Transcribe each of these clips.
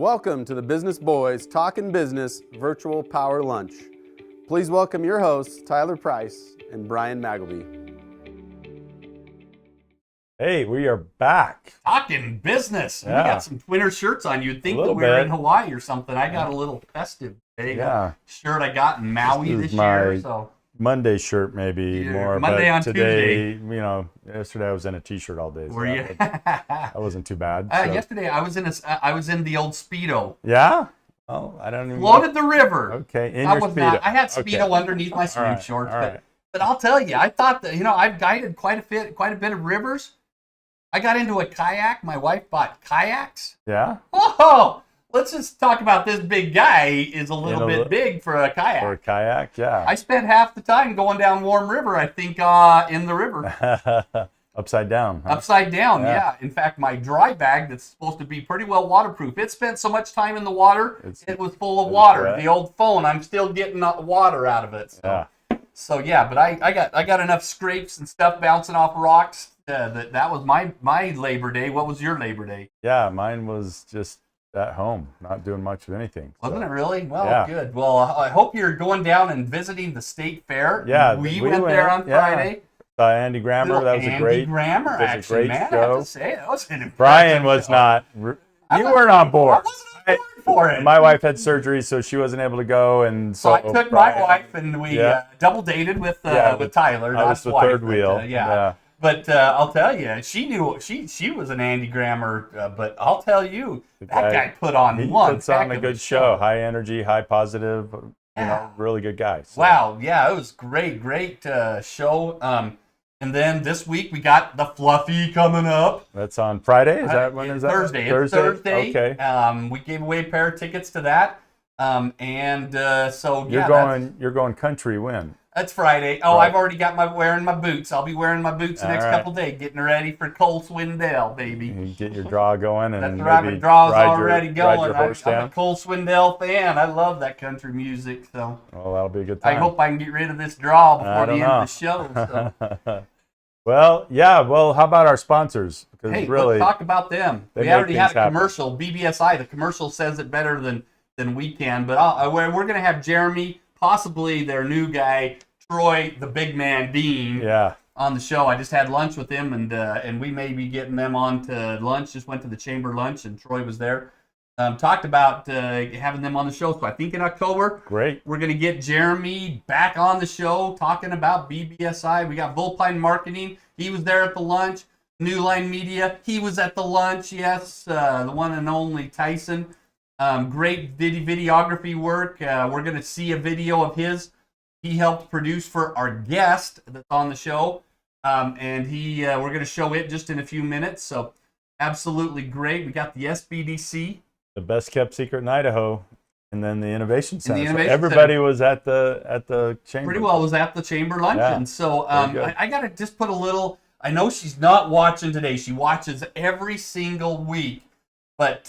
Welcome to the Business Boys Talkin-Business Virtual Power Lunch. Please welcome your hosts, Tyler Price and Brian Magleby. Hey, we are back. Talkin-Business. Yeah. We got some Twitter shirts on. You'd think A that little we were bit. in Hawaii or something. I got a little festive Yeah. shirt I got in Maui This is this year. my So Monday shirt, maybe Yeah, more. Monday but on today, yesterday I was in a t-shirt all day. So were you? that wasn't too bad. so- Yesterday I was in the old Speedo. Yeah? Oh, I don't even Floated the river. Okay, in I your was Speedo. not. I had Speedo Okay. underneath my swim All right, shorts, all right. but I'll tell you, I thought that I've guided quite a bit of rivers. I got into a kayak. My wife bought kayaks. Yeah? Oh, let's just talk about this big guy is a little bit big for a kayak. For a kayak, yeah. I spent half the time going down Warm River, I think, in the river. Upside down, huh? Upside down, Yeah. yeah. In fact, my dry bag that's supposed to be pretty well waterproof, it spent so much time in the water, it was full of water. wet. The old phone, I'm still getting water out of it. So. Yeah. So yeah, but I got enough scrapes and stuff bouncing off rocks. That was my Labor Day. What was your Labor Day? Yeah, mine was just at home, not doing much of anything. Wasn't so. it really? Well, Yeah. good. Well, I hope you're going down and visiting the state fair. Yeah, we we went there went, on yeah. Friday. Andy Grammer, that was Andy a great Grammer, that was a actually, great man. I have show. to say, that was an impressive Brian was show. not. I You was- weren't on I board. wasn't on board for it. My wife had surgery, so she wasn't able to go, and So so I took Brian- my wife, and we Yeah. double dated with Yeah, Tyler. I not was the wife, third but, wheel. yeah. But I'll tell you, she knew she was an Andy Grammer. But I'll tell you, that guy put on He one. puts on heck a of good show. High energy, high positive. Yeah. Really good guy. So. Wow, yeah, it was great show. And then this week we got the Fluffy coming up. That's on Friday. Is that when is that? Thursday. It's Thursday. Okay. We gave away a pair of tickets to that. So You're yeah, You're going country when? That's Friday. Oh, Right. I've already got wearing my boots. I'll be wearing my boots the next All right. couple days, getting ready for Cole Swindell, baby. You get your draw going and That's right. My maybe draw's ride already your, going. Ride your horse I'm a down. Cole Swindell fan. I love that country music. So Well, that'll be a good I time. hope I can get rid of this draw I before the don't end know. of the show. So. Well, yeah. Well, how about our sponsors? Because Hey, really, let's talk about them. they We make already had things a happen. commercial, BBSI. The commercial says it better than we can. But we're going to have Jeremy, possibly their new guy, Troy, the big man Dean, yeah. on the show. I just had lunch with him, and we may be getting them on to lunch. Just went to the chamber lunch, and Troy was there. Talked about having them on the show. So I think in October, Great. we're going to get Jeremy back on the show talking about BBSI. We got Volpine Marketing. He was there at the lunch. New Line Media. He was at the lunch. Yes, the one and only Tyson. Great videography work. We're going to see a video of his. He helped produce for our guest that's on the show. And we're going to show it just in a few minutes. So absolutely great. We got the SBDC. The best kept secret in Idaho, and then the Innovation Center. Innovation So everybody was at the chamber. Pretty well was at the chamber luncheon. Yeah. So Very good. I got to just put a little. I know she's not watching today. She watches every single week. But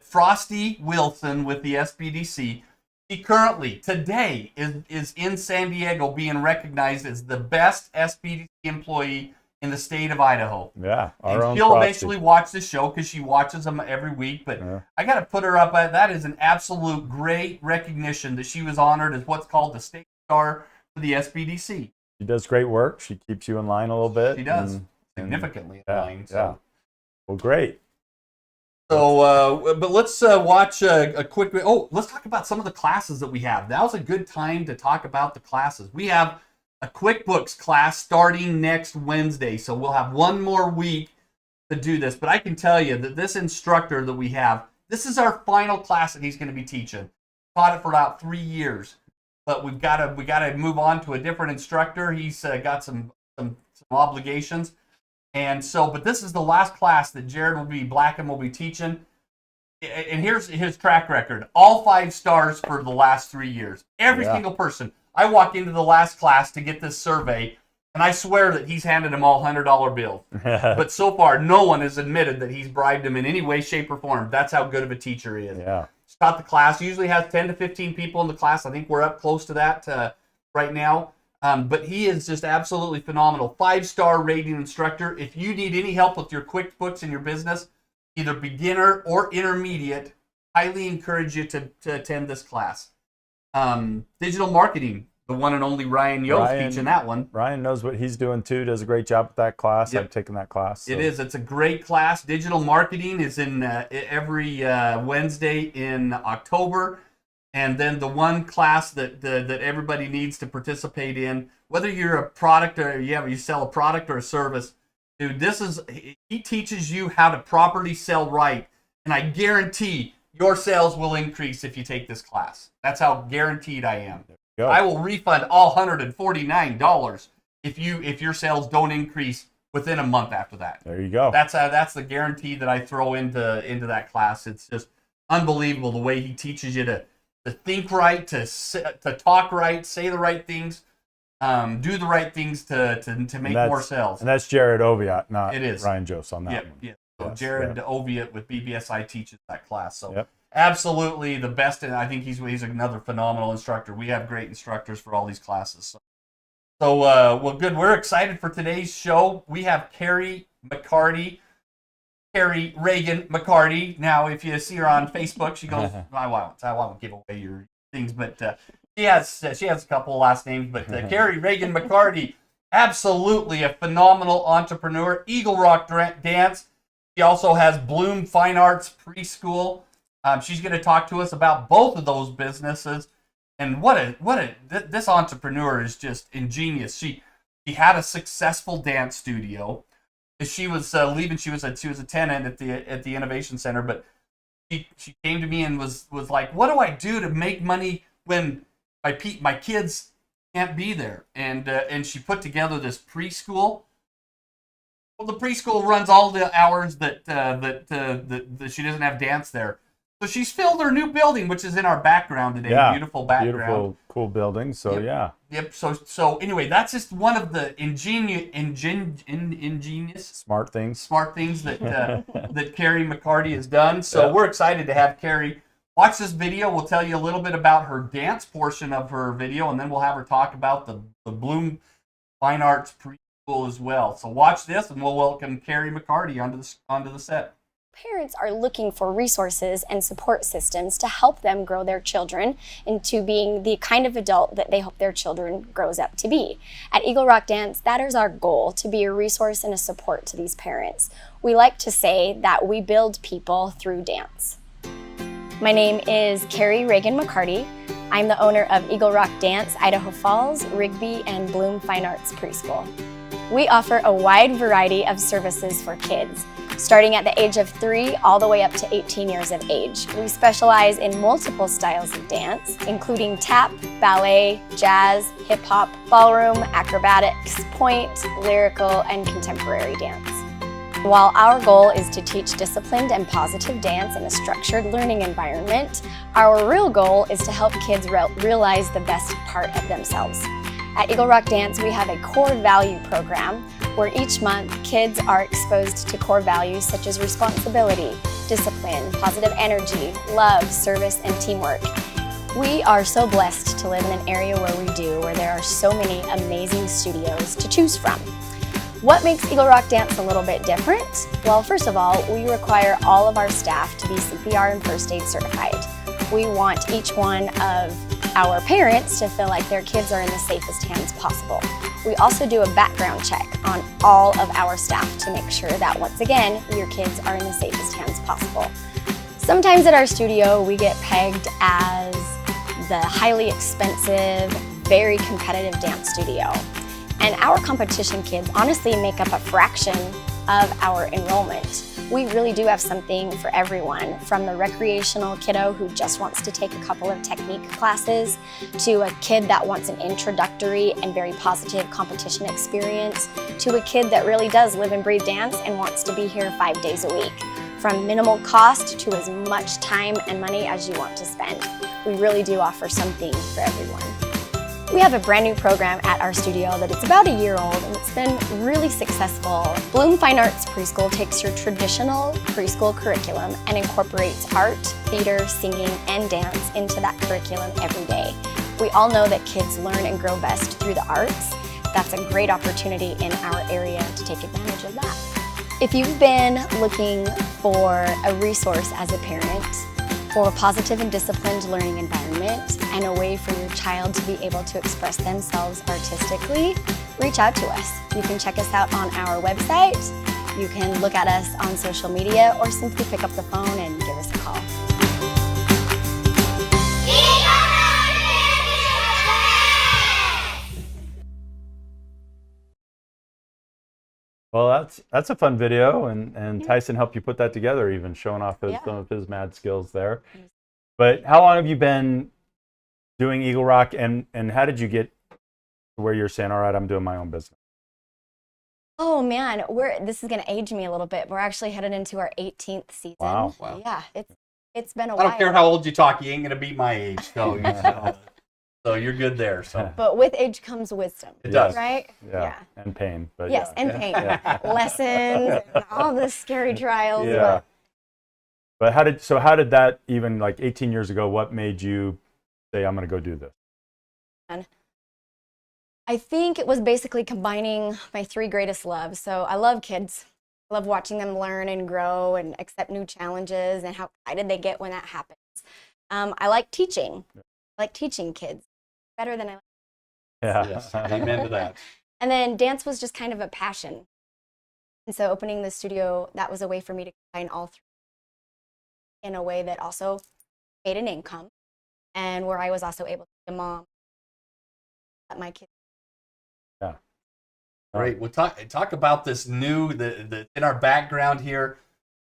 Frosty Wilson with the SBDC, she currently today is in San Diego being recognized as the best SBDC employee in the state of Idaho. Yeah, our And own she'll Frosty. eventually watch the show because she watches them every week. But Yeah. I got to put her up. That is an absolute great recognition that she was honored as what's called the state star for the SBDC. She does great work. She keeps you in line a little bit. She does and- significantly in yeah, line. So. yeah. Well, great. So, but let's watch a quick. Oh, let's talk about some of the classes that we have. Now's a good time to talk about the classes. We have a QuickBooks class starting next Wednesday, so we'll have one more week to do this. But I can tell you that this instructor that we have, this is our final class that he's going to be teaching. Taught it for about 3 years, but we got to move on to a different instructor. He's got some obligations. And so, but this is the last class that Jared Blackham will be teaching. And here's his track record. All 5 stars for the last 3 years. Every single person. I walk into the last class to get this survey, and I swear that he's handed them all $100 bills. But so far, no one has admitted that he's bribed him in any way, shape, or form. That's how good of a teacher he is. Yeah. He's taught the class. Usually has 10 to 15 people in the class. I think we're up close to that right now. But he is just absolutely phenomenal. 5-star rating instructor. If you need any help with your QuickBooks in your business, either beginner or intermediate, highly encourage you to attend this class. Digital marketing, the one and only Ryan Yo's teaching that one. Ryan knows what he's doing too, does a great job with that class. Yep. I've taken that class. So. It is. It's a great class. Digital marketing is in every Wednesday in October. And then the one class that everybody needs to participate in, whether you're a product or you sell a product or a service, dude, he teaches you how to properly sell right. And I guarantee your sales will increase if you take this class. That's how guaranteed I am. I will refund all $149 if your sales don't increase within a month after that. There you go. That's the guarantee that I throw into that class. It's just unbelievable the way he teaches you to think right, to talk right, say the right things, do the right things to make more sales. And that's Jared Oviatt, not it is. Ryan Jose on that one. Yeah. So Jared Oviatt with BBSI teaches that class. So. Yep. Absolutely the best, and I think he's another phenomenal instructor. We have great instructors for all these classes. So well, good. We're excited for today's show. We have Carrie Reagan McCarty. Now, if you see her on Facebook, she goes, I won't give away your things, but she has a couple of last names. But Carrie Reagan McCarty, absolutely a phenomenal entrepreneur. Eagle Rock Dance. She also has Bloom Fine Arts Preschool. She's going to talk to us about both of those businesses, and this entrepreneur is just ingenious. She had a successful dance studio. She was leaving. She was a tenant at the Innovation Center, but she came to me and was like, "What do I do to make money when my kids can't be there?" And she put together this preschool. Well, the preschool runs all the hours that she doesn't have dance there. So she's filled her new building, which is in our background today. Yeah, beautiful background. Beautiful, cool building. So, yep. yeah. Yep. So anyway, that's just one of the ingenious smart things that that Carrie McCarty has done. So we're excited to have Carrie watch this video. We'll tell you a little bit about her dance portion of her video, and then we'll have her talk about the Bloom Fine Arts Preschool as well. So watch this, and we'll welcome Carrie McCarty onto the set. Parents are looking for resources and support systems to help them grow their children into being the kind of adult that they hope their children grows up to be. At Eagle Rock Dance, that is our goal, to be a resource and a support to these parents. We like to say that we build people through dance. My name is Carrie Reagan McCarty. I'm the owner of Eagle Rock Dance, Idaho Falls, Rigby, and Bloom Fine Arts Preschool. We offer a wide variety of services for kids, starting at the age of 3 all the way up to 18 years of age. We specialize in multiple styles of dance, including tap, ballet, jazz, hip-hop, ballroom, acrobatics, point, lyrical, and contemporary dance. While our goal is to teach disciplined and positive dance in a structured learning environment, our real goal is to help kids realize the best part of themselves. At Eagle Rock Dance, we have a core value program where each month kids are exposed to core values such as responsibility, discipline, positive energy, love, service, and teamwork. We are so blessed to live in an area where there are so many amazing studios to choose from. What makes Eagle Rock Dance a little bit different? Well, first of all, we require all of our staff to be CPR and first aid certified. We want each one of our parents to feel like their kids are in the safest hands possible. We also do a background check on all of our staff to make sure that, once again, your kids are in the safest hands possible. Sometimes at our studio, we get pegged as the highly expensive, very competitive dance studio. And our competition kids honestly make up a fraction of our enrollment. We really do have something for everyone, from the recreational kiddo who just wants to take a couple of technique classes, to a kid that wants an introductory and very positive competition experience, to a kid that really does live and breathe dance and wants to be here 5 days a week. From minimal cost to as much time and money as you want to spend. We really do offer something for everyone. We have a brand new program at our studio that is about a year old, and it's been really successful. Bloom Fine Arts Preschool takes your traditional preschool curriculum and incorporates art, theater, singing, and dance into that curriculum every day. We all know that kids learn and grow best through the arts. That's a great opportunity in our area to take advantage of that. If you've been looking for a resource as a parent, for a positive and disciplined learning environment and a way for your child to be able to express themselves artistically, reach out to us. You can check us out on our website, you can look at us on social media, or simply pick up the phone and give us a call. Well, that's a fun video, and Tyson helped you put that together, even showing off some of his mad skills there. But how long have you been doing Eagle Rock, and how did you get to where you're saying, all right, I'm doing my own business? Oh man, this is gonna age me a little bit. We're actually headed into our 18th season. Wow. Yeah, it's been a while. I don't care how old you talk, you ain't gonna beat my age. So you're good there. So, but with age comes wisdom. It does, right? Yeah, and pain. But yes, yeah. and pain, lessons, and all the scary trials. Yeah. But how did that, even like 18 years ago, what made you say, I'm going to go do this? And I think it was basically combining my three greatest loves. So I love kids. I love watching them learn and grow and accept new challenges and how excited they get when that happens. I like teaching. I like teaching kids better than I like. Yeah. Yes, amen to that. And then dance was just kind of a passion. And so opening the studio, that was a way for me to combine all three in a way that also made an income, and where I was also able to be a mom at my kids. Yeah. Great. We'll talk about this new, the in our background here,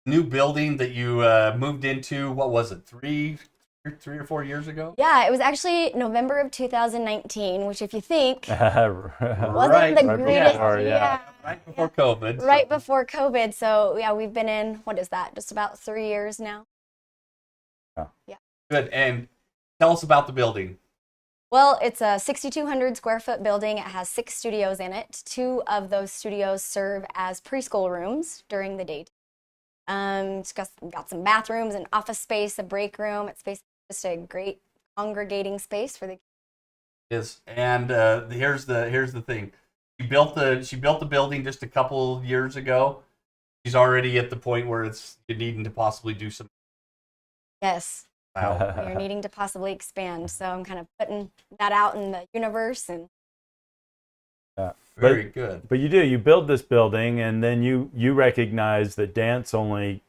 new building that you moved into. What was it, three or 4 years ago? Yeah, it was actually November of 2019, which if you think wasn't Right. the Right greatest. before, yeah. Right before COVID. Right before COVID. So yeah, we've been in, what is that, just about 3 years now. Good. And tell us about the building. Well, it's a 6,200 square foot building. It has 6 studios in it. 2 of those studios serve as preschool rooms during the day. It's got some bathrooms, an office space, a break room. It's basically just a great congregating space for the kids. Is and here's the thing. She built the building just a couple years ago. She's already at the point where you're needing to possibly do some. Yes. Wow. You're needing to possibly expand. So I'm kind of putting that out in the universe. And Very good. But you build this building, and then you recognize that dance only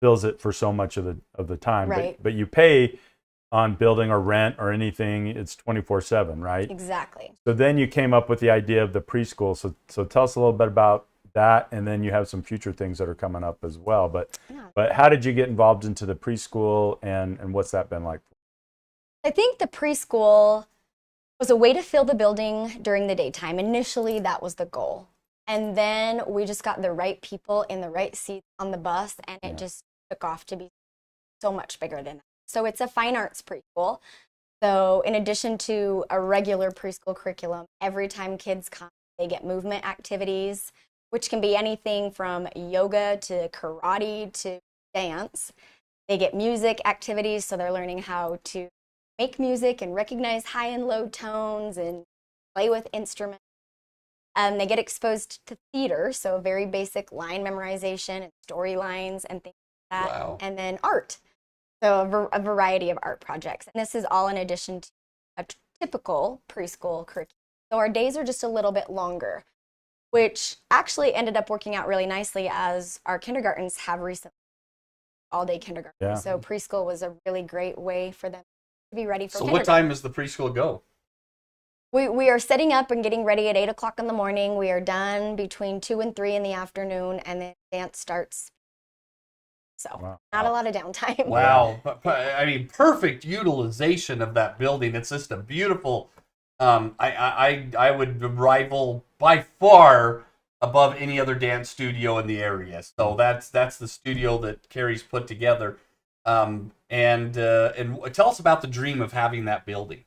fills it for so much of the time. Right. But you pay on building or rent or anything, it's 24/7, right? exactly. So then you came up with the idea of the preschool. So tell us a little bit about that, and then you have some future things that are coming up as well. But how did you get involved into the preschool, and what's that been like? I think the preschool was a way to fill the building during the daytime. Initially, that was the goal. And then we just got the right people in the right seats on the bus, and it just took off to be so much bigger than that. So it's a fine arts preschool. So in addition to a regular preschool curriculum, every time kids come, they get movement activities, which can be anything from yoga to karate to dance. They get music activities, so they're learning how to make music and recognize high and low tones and play with instruments. They get exposed to theater, so very basic line memorization and storylines and things like that. Wow. And then art, so a variety of art projects. And this is all in addition to a typical preschool curriculum. So our days are just a little bit longer, which actually ended up working out really nicely as our kindergartens have recently all-day kindergarten. Yeah. So preschool was a really great way for them to be ready for So kindergarten. what time does the preschool go? We are setting up and getting ready at 8 o'clock in the morning. We are done between 2 and 3 in the afternoon, and then dance starts. So not a lot of downtime. Wow. I mean, perfect utilization of that building. It's just a beautiful, I would rival by far above any other dance studio in the area. So that's the studio that Carrie's put together. And tell us about the dream of having that building.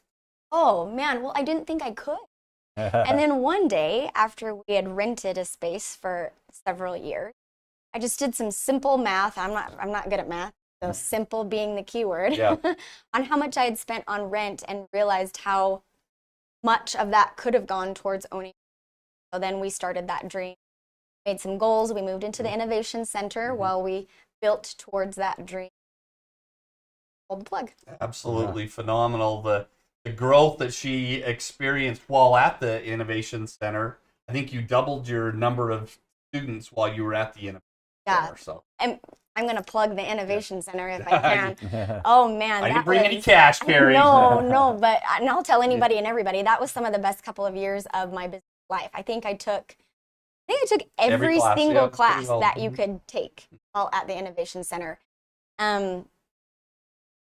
Oh man, well I didn't think I could. And then one day, after we had rented a space for several years, I just did some simple math. I'm not good at math, so simple being the key word, on how much I had spent on rent, and realized how much of that could have gone towards owning. So then we started that dream, made some goals. We moved into the Innovation Center while we built towards that dream. pull the plug. Absolutely phenomenal. The growth that she experienced while at the Innovation Center. I think you doubled your number of students while you were at the Innovation Center. So. And I'm going to plug the Innovation Center if I can. Oh, man. I didn't bring any cash, Carrie. No, but and I'll tell anybody and everybody, that was some of the best couple of years of my business life. I think I took every single class that you could take while at the Innovation Center.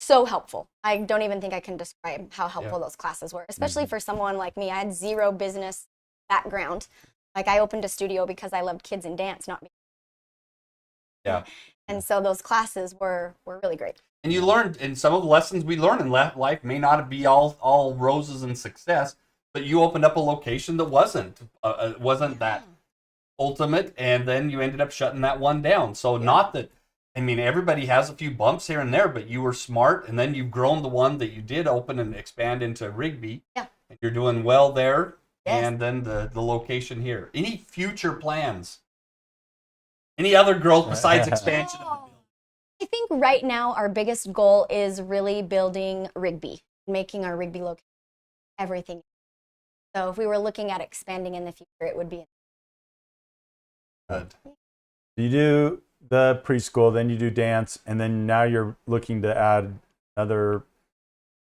So helpful. I don't even think I can describe how helpful those classes were, especially for someone like me. I had zero business background. Like, I opened a studio because I loved kids and dance, not me. Yeah. And so those classes were really great. And you learned, and some of the lessons we learn in life may not be all roses and success, but you opened up a location that wasn't that ultimate, and then you ended up shutting that one down. So not that, I mean, everybody has a few bumps here and there, but you were smart, and then you've grown the one that you did open and expand into Rigby. Yeah. And you're doing well there. Yes. And then the location here. Any future plans? Any other growth besides expansion? I think right now our biggest goal is really building Rigby, making our Rigby location everything. So if we were looking at expanding in the future, it would be. Good. You do the preschool, then you do dance, and then now you're looking to add another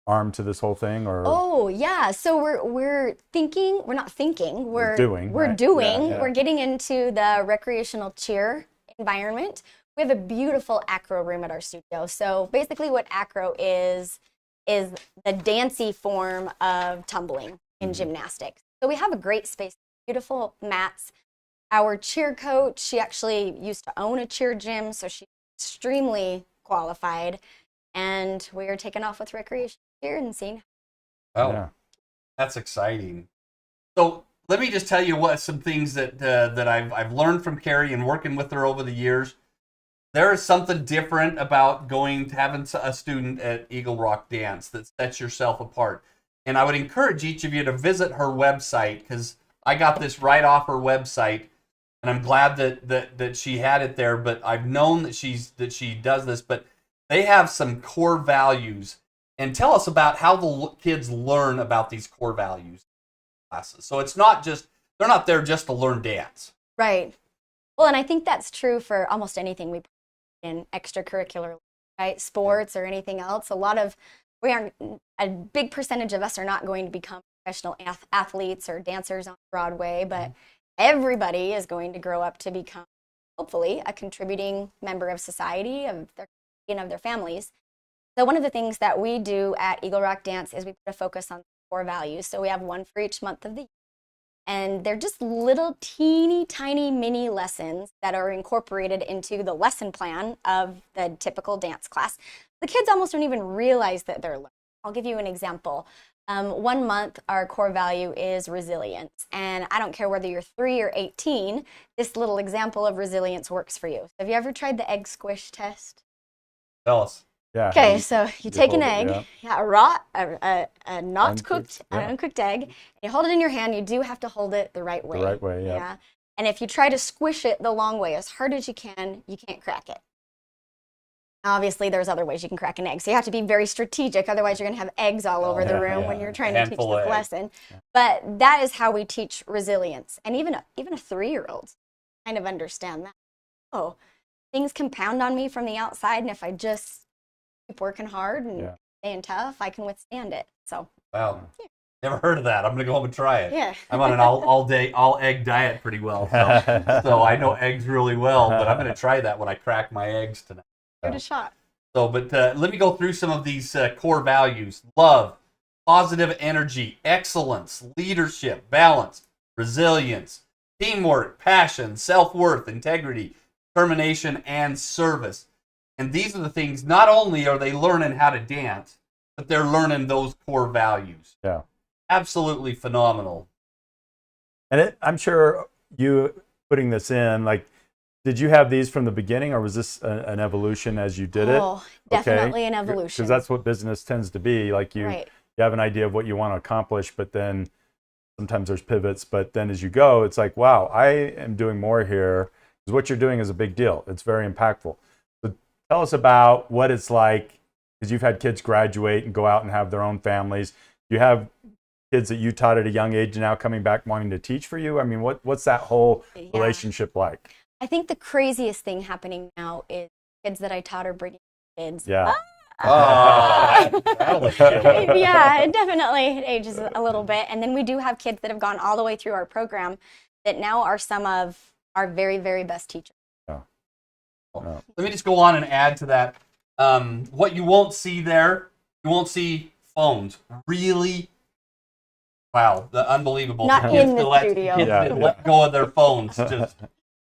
arm to this whole thing, or? Oh yeah, so we're doing. Yeah. We're getting into the recreational cheer environment. We have a beautiful acro room at our studio. So basically, what acro is the dancey form of tumbling in gymnastics. So we have a great space, beautiful mats. Our cheer coach, she actually used to own a cheer gym, so she's extremely qualified. And we are taking off with recreation cheer and seeing. Oh, that's exciting. So let me just tell you some things that I've learned from Carrie and working with her over the years. There is something different about having a student at Eagle Rock Dance that sets yourself apart. And I would encourage each of you to visit her website, because I got this right off her website, and I'm glad that she had it there. But I've known that she does this. But they have some core values, and tell us about how the kids learn about these core values classes. So it's not just, they're not there just to learn dance. Right. Well, and I think that's true for almost anything we put in extracurricular, right? Sports or anything else. A big percentage of us are not going to become professional athletes or dancers on Broadway, but everybody is going to grow up to become, hopefully, a contributing member of society, of their families. So one of the things that we do at Eagle Rock Dance is we put a focus on core values. So we have one for each month of the year. And they're just little teeny tiny mini lessons that are incorporated into the lesson plan of the typical dance class. The kids almost don't even realize that they're learning. I'll give you an example. 1 month, our core value is resilience. And I don't care whether you're 3 or 18, this little example of resilience works for you. So have you ever tried the egg squish test? Tell us. Yeah. Okay, so you take an egg, a not cooked, an uncooked egg, and you hold it in your hand. You do have to hold it the right way. The right way, yeah. And if you try to squish it the long way, as hard as you can't crack it. Obviously, there's other ways you can crack an egg, so you have to be very strategic. Otherwise, you're going to have eggs all over the room when you're trying to teach this lesson. Yeah. But that is how we teach resilience, and even a 3-year-old kind of understand that. Oh, things compound on me from the outside, and if I just keep working hard and staying tough, I can withstand it. So. Wow. Yeah. Never heard of that. I'm going to go home and try it. Yeah. I'm on an all egg diet pretty well. So I know eggs really well, but I'm going to try that when I crack my eggs tonight. Give it a shot. So, but let me go through some of these core values. Love, positive energy, excellence, leadership, balance, resilience, teamwork, passion, self-worth, integrity, determination, and service. And these are the things, not only are they learning how to dance, but they're learning those core values. Yeah. Absolutely phenomenal. And I'm sure you putting this in, like, did you have these from the beginning, or was this an evolution as you did it? Oh, definitely an evolution. Because that's what business tends to be. Like you have an idea of what you want to accomplish, but then sometimes there's pivots. But then as you go, it's like, wow, I am doing more here. Because what you're doing is a big deal. It's very impactful. So tell us about what it's like because you've had kids graduate and go out and have their own families. You have kids that you taught at a young age now coming back wanting to teach for you. I mean, what's that whole relationship like? I think the craziest thing happening now is kids that I taught are bringing kids. Yeah. Yeah, it definitely ages a little bit. And then we do have kids that have gone all the way through our program that now are some of our very, very best teachers. Yeah. Let me just go on and add to that. What you won't see there, you won't see phones. Really? Wow, unbelievable. Not in the studio. Kids that let go of their phones, just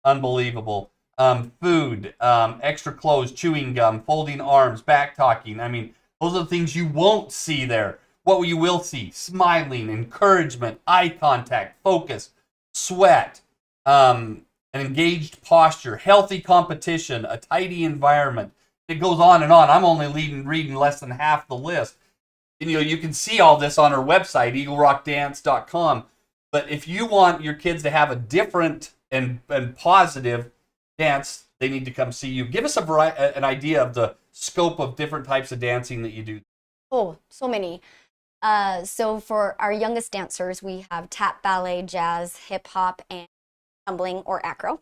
unbelievable. Food, extra clothes, chewing gum, folding arms, back talking. I mean, those are the things you won't see there. What you will see: smiling, encouragement, eye contact, focus, sweat, an engaged posture, healthy competition, a tidy environment. It goes on and on. I'm only reading less than half the list. And, you can see all this on our website, eaglerockdance.com. But if you want your kids to have a different and positive dance, they need to come see you. Give us an idea of the scope of different types of dancing that you do. Oh, so many. So for our youngest dancers, we have tap, ballet, jazz, hip hop, and tumbling or acro.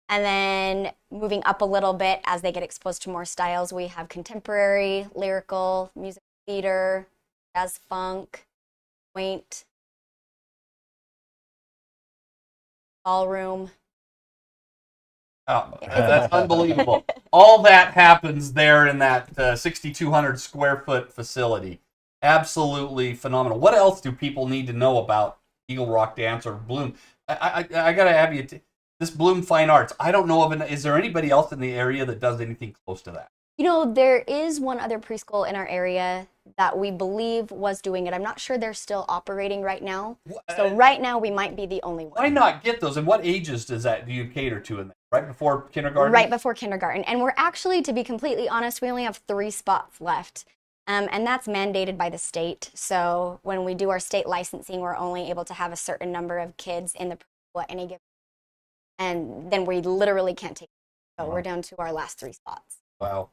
And then moving up a little bit as they get exposed to more styles, we have contemporary, lyrical, music theater, jazz funk, quaint, ballroom. Oh, that's unbelievable. All that happens there in that 6,200 square foot facility. Absolutely phenomenal. What else do people need to know about Eagle Rock Dance or Bloom? I got to have you, this Bloom Fine Arts, I don't know of, is there anybody else in the area that does anything close to that? There is one other preschool in our area that we believe was doing it. I'm not sure they're still operating right now. So right now we might be the only one. Why not get those? And what ages do you cater to in there? Right before kindergarten? Right before kindergarten. And we're actually, to be completely honest, we only have 3 spots left. And that's mandated by the state. So when we do our state licensing, we're only able to have a certain number of kids in the preschool at any given time. And then we literally can't take it. So we're down to our last 3 spots. Wow.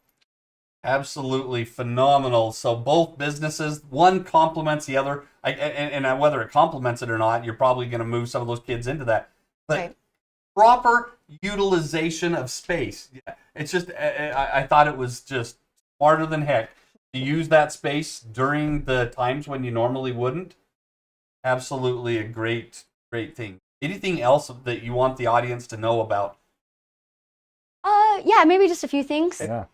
Absolutely phenomenal. So both businesses, one complements the other. And whether it complements it or not, you're probably going to move some of those kids into that. But proper utilization of space. It's just, I thought it was just smarter than heck to use that space during the times when you normally wouldn't. Absolutely a great thing. Anything else that you want the audience to know about? Yeah, maybe just a few things. Yeah.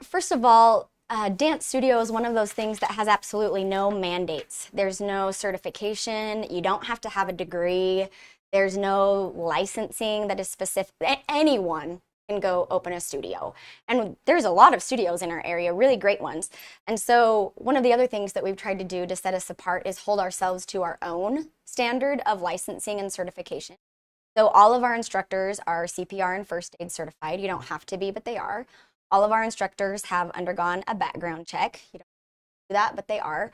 First of all, dance studio is one of those things that has absolutely no mandates. There's no certification. You don't have to have a degree. There's no licensing that is specific. Anyone can go open a studio. And there's a lot of studios in our area, really great ones. And so one of the other things that we've tried to do to set us apart is hold ourselves to our own standard of licensing and certification. So all of our instructors are CPR and first aid certified. You don't have to be, but they are. All of our instructors have undergone a background check. You don't do that, but they are.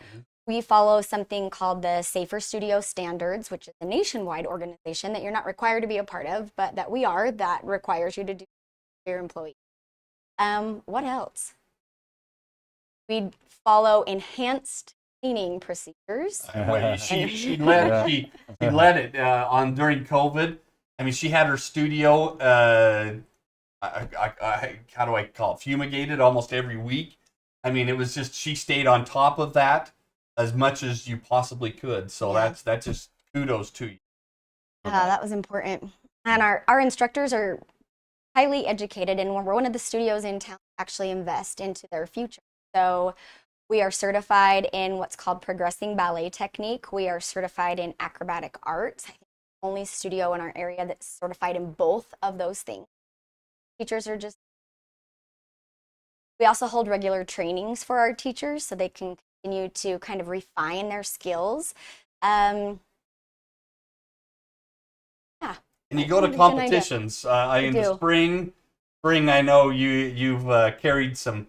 We follow something called the Safer Studio Standards, which is a nationwide organization that you're not required to be a part of, but that we are, that requires you to do for your employees. What else? We follow enhanced cleaning procedures. She led it on during COVID. I mean, she had her studio, how do I call it, fumigated almost every week. I mean, it was just, she stayed on top of that as much as you possibly could. So that's just kudos to you. That was important. And our instructors are highly educated, and we're one of the studios in town to actually invest into their future. So we are certified in what's called progressing ballet technique. We are certified in acrobatic arts. I think the only studio in our area that's certified in both of those things. Teachers are just... We also hold regular trainings for our teachers so they can continue to kind of refine their skills. And you go to competitions in the spring. I know you've carried some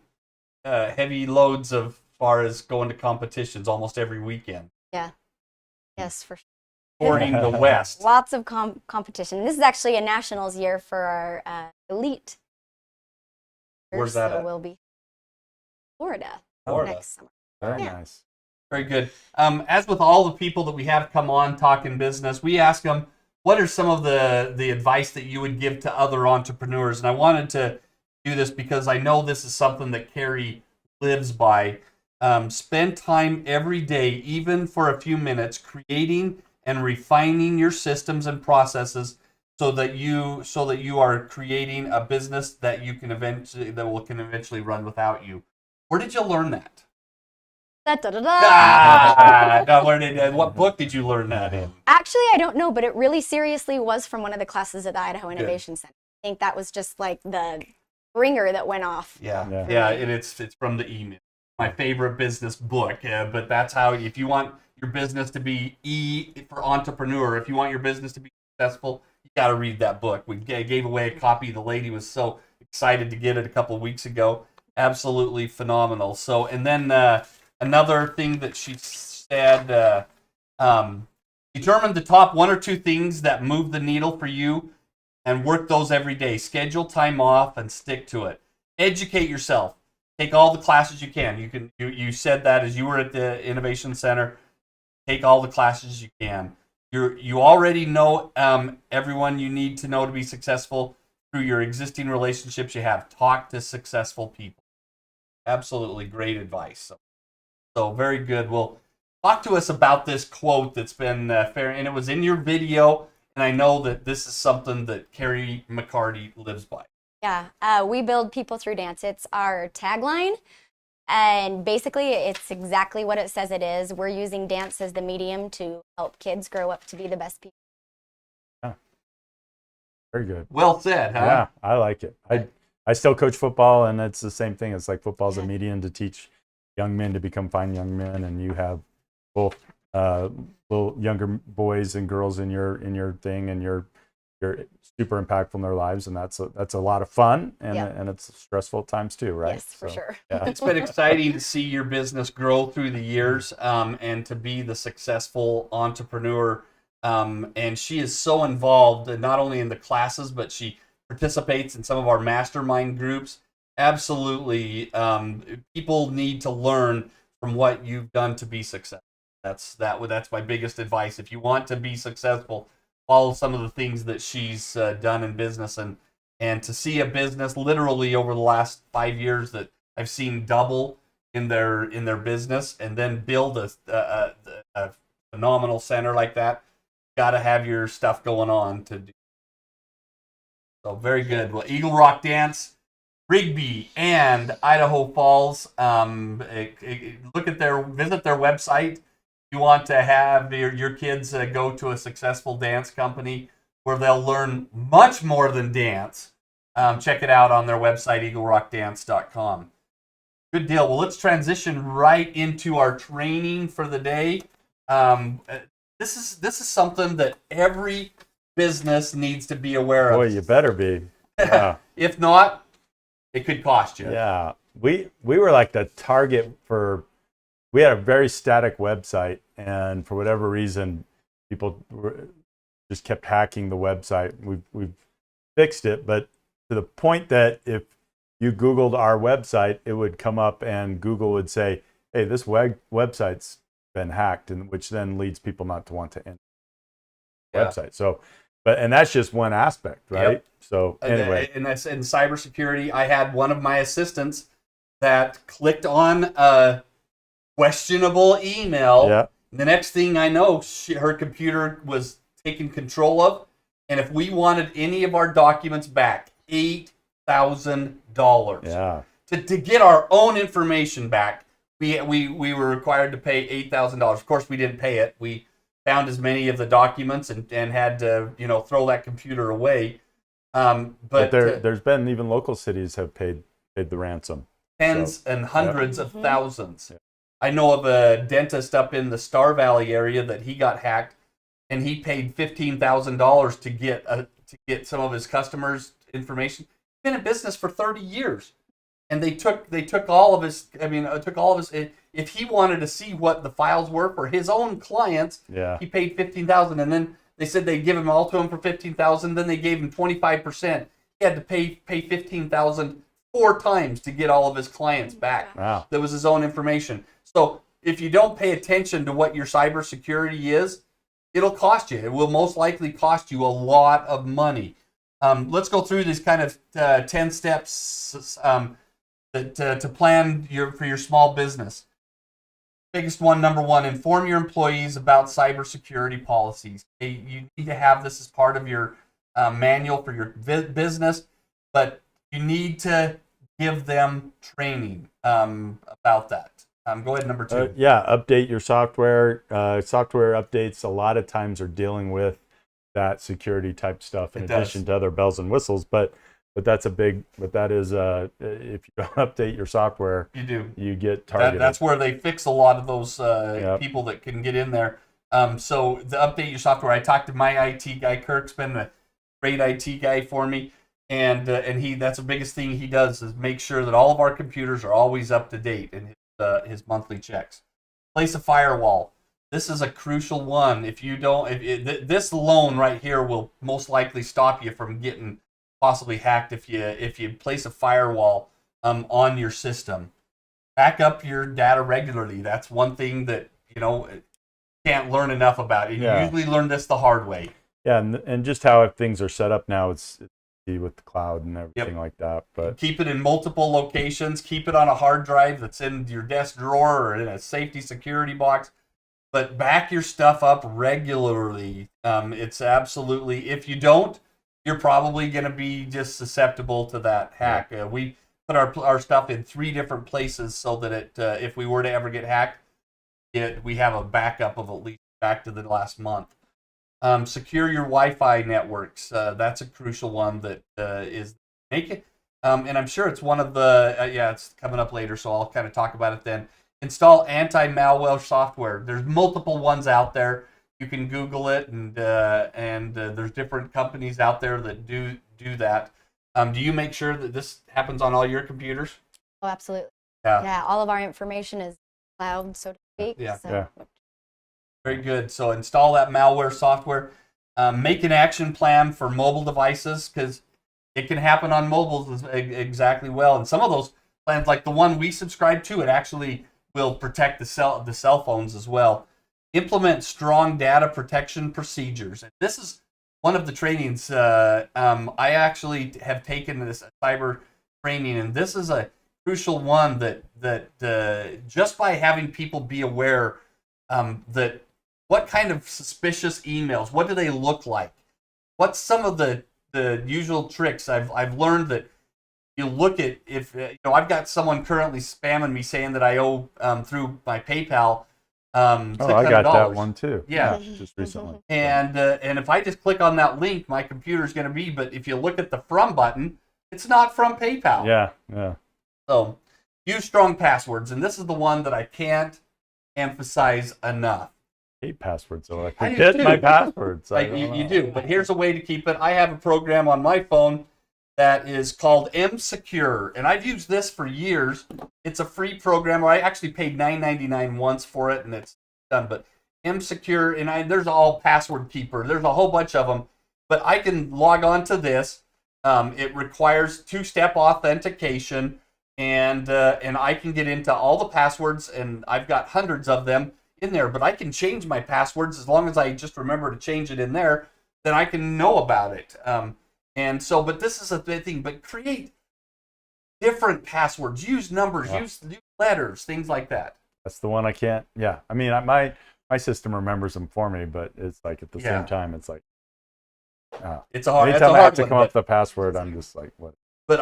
heavy loads as far as going to competitions almost every weekend. Yeah. Yes, for sure. Supporting the West. Lots of competition. This is actually a nationals year for our elite. Where's that at? Florida Florida. next summer. Very Yeah. nice. Very good. As with all the people that we have come on talking business, we ask them, what are some of the advice that you would give to other entrepreneurs? And I wanted to do this because I know this is something that Carrie lives by. Spend time every day, even for a few minutes, creating and refining your systems and processes so that you are creating a business that can eventually run without you. Where did you learn that? Da, da, da, da. Not learning that. What book did you learn that in? Actually, I don't know, but it really seriously was from one of the classes at the Idaho Innovation Center. I think that was just like the ringer that went off. Yeah. Yeah. And it's from the email. My favorite business book, but that's how, if you want your business to be for entrepreneur, if you want your business to be successful, you got to read that book. We gave away a copy. The lady was so excited to get it a couple of weeks ago. Absolutely phenomenal. So, and then another thing that she said, determine the top 1 or 2 things that move the needle for you and work those every day. Schedule time off and stick to it. Educate yourself. Take all the classes you can. You said that as you were at the Innovation Center. Take all the classes you can. You already know everyone you need to know to be successful through your existing relationships you have. Talk to successful people. Absolutely great advice. So very good. Well, talk to us about this quote that's been fair, and it was in your video, and I know that this is something that Carrie McCarty lives by. Yeah, we build people through dance. It's our tagline, and basically it's exactly what it says it is. We're using dance as the medium to help kids grow up to be the best people. Yeah. Very good. Well said, huh? Yeah, I like it. I still coach football, and it's the same thing. It's like football's a medium to teach young men to become fine young men, and you have both little younger boys and girls in your thing, and you're super impactful in their lives, and that's a lot of fun, and it's stressful at times too, right? Yes, for sure. Yeah. It's been exciting to see your business grow through the years, and to be the successful entrepreneur. And she is so involved, not only in the classes, but she participates in some of our mastermind groups. Absolutely, people need to learn from what you've done to be successful. That's my biggest advice. If you want to be successful, follow some of the things that she's done in business, and to see a business literally over the last 5 years that I've seen double in their business, and then build a phenomenal center like that. Got to have your stuff going on to do. So very good. Well, Eagle Rock Dance, Rigby, and Idaho Falls. Visit their website. You want to have your kids go to a successful dance company where they'll learn much more than dance. Check it out on their website, eaglerockdance.com. Good deal. Well, let's transition right into our training for the day. This is something that every business needs to be aware of. Boy, you better be. Yeah. If not, it could cost you. Yeah. We were like the target for. We had a very static website, and for whatever reason, people just kept hacking the website. We've fixed it, but to the point that if you Googled our website, it would come up, and Google would say, "Hey, this website's been hacked," and which then leads people not to want to enter the website. So, and that's just one aspect, right? Yep. So anyway, and that's in cybersecurity. I had one of my assistants that clicked on a questionable email. yeah, The next thing I know, her computer was taken control of, and if we wanted any of our documents back, $8,000. yeah, To get our own information back, we were required to pay $8,000. Of course, we didn't pay it. We found as many of the documents and had to throw that computer away. But there's been even local cities have paid the ransom. Tens and hundreds of thousands. Yeah. I know of a dentist up in the Star Valley area that he got hacked, and he paid $15,000 to get some of his customers' information. He's been in business for 30 years, and they took all of his. If he wanted to see what the files were for his own clients, he paid $15,000, and then they said they'd give him all to him for $15,000. Then they gave him 25%. He had to pay $15,000 4 times to get all of his clients back. Wow. That was his own information. So if you don't pay attention to what your cybersecurity is, it'll cost you. It will most likely cost you a lot of money. Let's go through these kind of 10 steps to plan for your small business. Biggest one, number one, inform your employees about cybersecurity policies. You need to have this as part of your manual for your business, but you need to give them training about that. Go ahead, number 2. Yeah, update your software. Software updates a lot of times are dealing with that security type stuff in addition to other bells and whistles. But that's that is if you don't update your software, you get targeted. That's where they fix a lot of those people that can get in there. So the update your software. I talked to my IT guy. Kirk's been a great IT guy for me. And that's the biggest thing he does is make sure that all of our computers are always up to date in his monthly checks. Place a firewall. This is a crucial one. If you don't, this alone right here will most likely stop you from getting possibly hacked if you place a firewall on your system. Back up your data regularly. That's one thing that can't learn enough about. You usually learn this the hard way. Yeah, and just how things are set up now, it's with the cloud and everything like that. But keep it in multiple locations. Keep it on a hard drive that's in your desk drawer or in a safety security box. But back your stuff up regularly. It's absolutely, if you don't, you're probably going to be just susceptible to that hack. We put our stuff in 3 different places so that if we were to ever get hacked, we have a backup of at least back to the last month. Secure your Wi-Fi networks. That's a crucial one that is make it. And I'm sure it's one of the it's coming up later, so I'll kind of talk about it then. Install anti-malware software. There's multiple ones out there. You can Google it, and there's different companies out there that do that. Do you make sure that this happens on all your computers? Oh, absolutely. Yeah. All of our information is cloud, so to speak. Yeah. Very good. So install that malware software. Make an action plan for mobile devices because it can happen on mobiles exactly well. And some of those plans, like the one we subscribe to, it actually will protect the cell phones as well. Implement strong data protection procedures. And this is one of the trainings. I actually have taken this cyber training, and this is a crucial one that just by having people be aware that what kind of suspicious emails, what do they look like? What's some of the usual tricks? I've learned that you look at if I've got someone currently spamming me saying that I owe through my PayPal $600. I got that one too. Yeah. Just recently. And if I just click on that link, my computer's going to be. But if you look at the from button, it's not from PayPal. Yeah. So use strong passwords, and this is the one that I can't emphasize enough. I hate passwords, so I I do forget too. my passwords. You do, but here's a way to keep it. I have a program on my phone that is called M-Secure, and I've used this for years. It's a free program. I actually paid $9.99 once for it, and it's done. But M-Secure, and there's all password keeper. There's a whole bunch of them, but I can log on to this. It requires 2-step authentication, and I can get into all the passwords, and I've got hundreds of them in there, but I can change my passwords as long as I just remember to change it in there, then I can know about it. But this is a big thing, but create different passwords, use numbers, use new letters, things like that. That's the one I can't. Yeah. I mean, my system remembers them for me, but it's like at the same time, it's like, it's a hard, anytime I have to come up with the password, I'm just like, what? But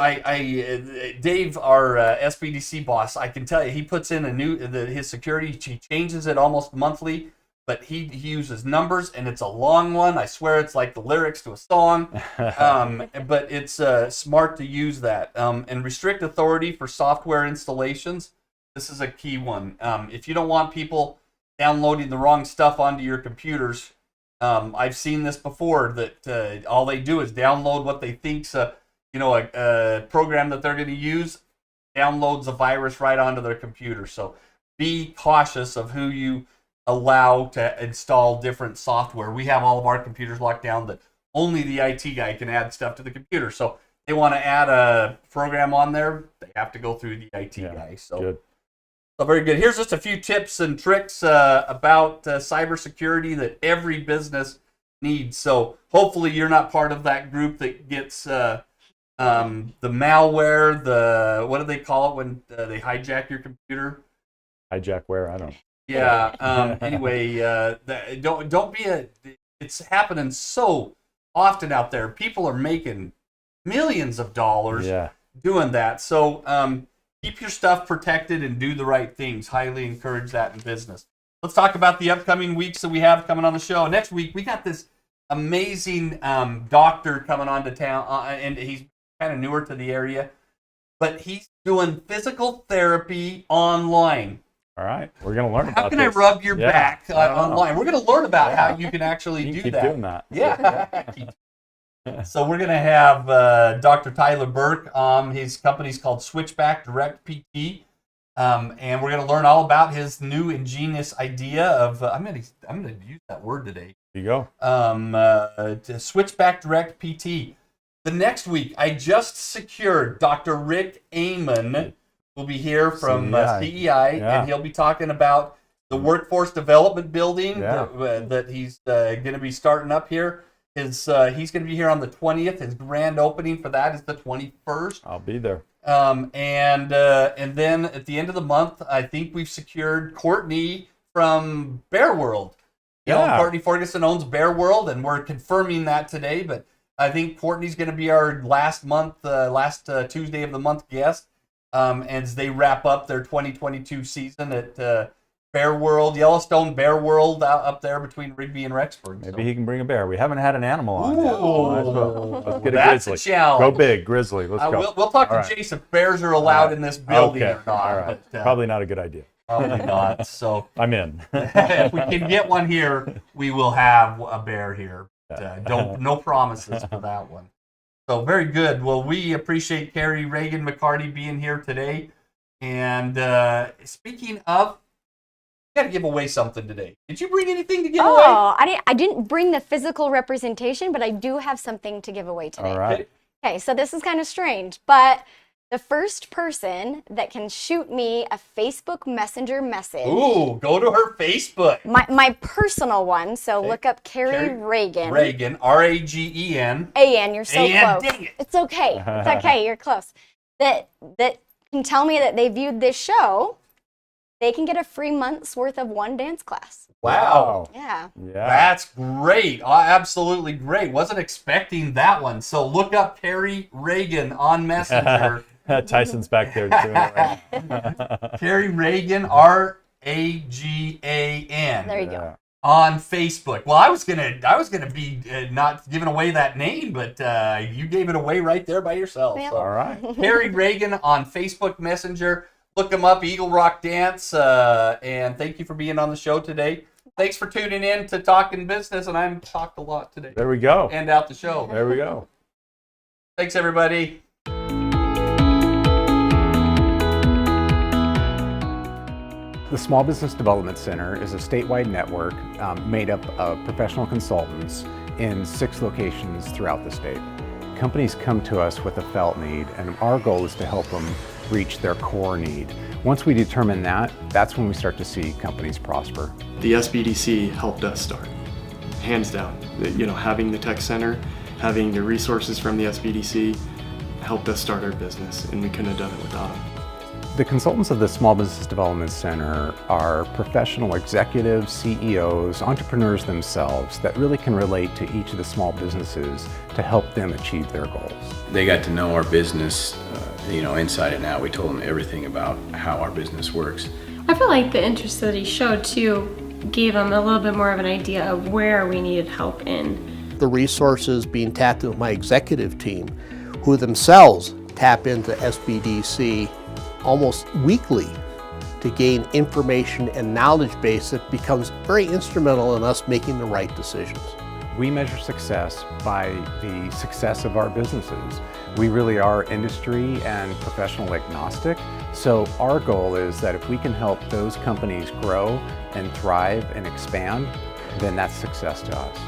Dave, our SBDC boss, I can tell you, he puts in his security. He changes it almost monthly, but he uses numbers, and it's a long one. I swear it's like the lyrics to a song. But it's smart to use that. And restrict authority for software installations. This is a key one. If you don't want people downloading the wrong stuff onto your computers, I've seen this before, that all they do is download what they think's a program that they're going to use, downloads a virus right onto their computer. So be cautious of who you allow to install different software. We have all of our computers locked down that only the IT guy can add stuff to the computer. So they want to add a program on there, they have to go through the IT guy. So. Good. So very good. Here's just a few tips and tricks about cybersecurity that every business needs. So hopefully you're not part of that group that gets the malware, what do they call it when they hijack your computer? Hijackware, I don't know. Yeah. Anyway, don't be it's happening so often out there. People are making millions of dollars doing that. So keep your stuff protected and do the right things. Highly encourage that in business. Let's talk about the upcoming weeks that we have coming on the show. Next week, we got this amazing doctor coming on to town, and he's kind of newer to the area, but he's doing physical therapy online. All right, we're going to learn about this. How can I rub your back online? We're going to learn about how you can actually do keep that. Doing that. Yeah. So we're going to have Dr. Tyler Burke. His company's called Switchback Direct PT, and we're going to learn all about his new ingenious idea of. I'm going to use that word today. There you go. To Switchback Direct PT. The next week, I just secured Dr. Rick Amon will be here from CEI, and he'll be talking about the workforce development building that he's going to be starting up here. He's going to be here on the 20th. His grand opening for that is the 21st. I'll be there. And then at the end of the month, I think we've secured Courtney from Bear World. You know, Courtney Ferguson owns Bear World, and we're confirming that today. But I think Courtney's going to be our last Tuesday of the month guest as they wrap up their 2022 season at Bear World, Yellowstone Bear World up there between Rigby and Rexburg. Maybe he can bring a bear. We haven't had an animal on yet. Let's get a That's grizzly. a challenge. Go big, grizzly. Let's go. We'll talk to Jason if bears are allowed in this building or not. All right. But, probably not a good idea. Probably not. So I'm in. if we can get one here, we will have a bear here. No promises for that one. So very good. Well, we appreciate Carrie Reagan McCarty being here today. And speaking of, got to give away something today. Did you bring anything to give away? Oh, I didn't bring the physical representation, but I do have something to give away today. All right. Okay, so this is kind of strange, but the first person that can shoot me a Facebook Messenger message. Ooh, go to her Facebook. My personal one, so look up Carrie Reagan. Reagan, R-A-G-E-N. A-N, you're so A-N, close. dang it. It's okay. It's okay, you're close. That can tell me that they viewed this show. They can get a free month's worth of one dance class. Wow. Yeah. That's great. Absolutely great. Wasn't expecting that one. So look up Carrie Reagan on Messenger. Tyson's back there doing it right. Carrie Reagan, R-A-G-A-N. There you go. On Facebook. Well, I was gonna be not giving away that name, but you gave it away right there by yourself. Yep. So. All right. Carrie Reagan on Facebook Messenger. Look them up, Eagle Rock Dance, and thank you for being on the show today. Thanks for tuning in to Talkin' Business, and I'm talked a lot today. There we go. End out the show. There we go. Thanks, everybody. The Small Business Development Center is a statewide network made up of professional consultants in 6 locations throughout the state. Companies come to us with a felt need, and our goal is to help them reach their core need. Once we determine that, that's when we start to see companies prosper. The SBDC helped us start, hands down. You know, having the tech center, having the resources from the SBDC helped us start our business, and we couldn't have done it without them. The consultants of the Small Business Development Center are professional executives, CEOs, entrepreneurs themselves that really can relate to each of the small businesses to help them achieve their goals. They got to know our business, inside and out. We told them everything about how our business works. I feel like the interest that he showed too gave them a little bit more of an idea of where we needed help in. The resources being tapped into my executive team, who themselves tap into SBDC almost weekly to gain information and knowledge base that becomes very instrumental in us making the right decisions. We measure success by the success of our businesses. We really are industry and professional agnostic. So our goal is that if we can help those companies grow and thrive and expand, then that's success to us.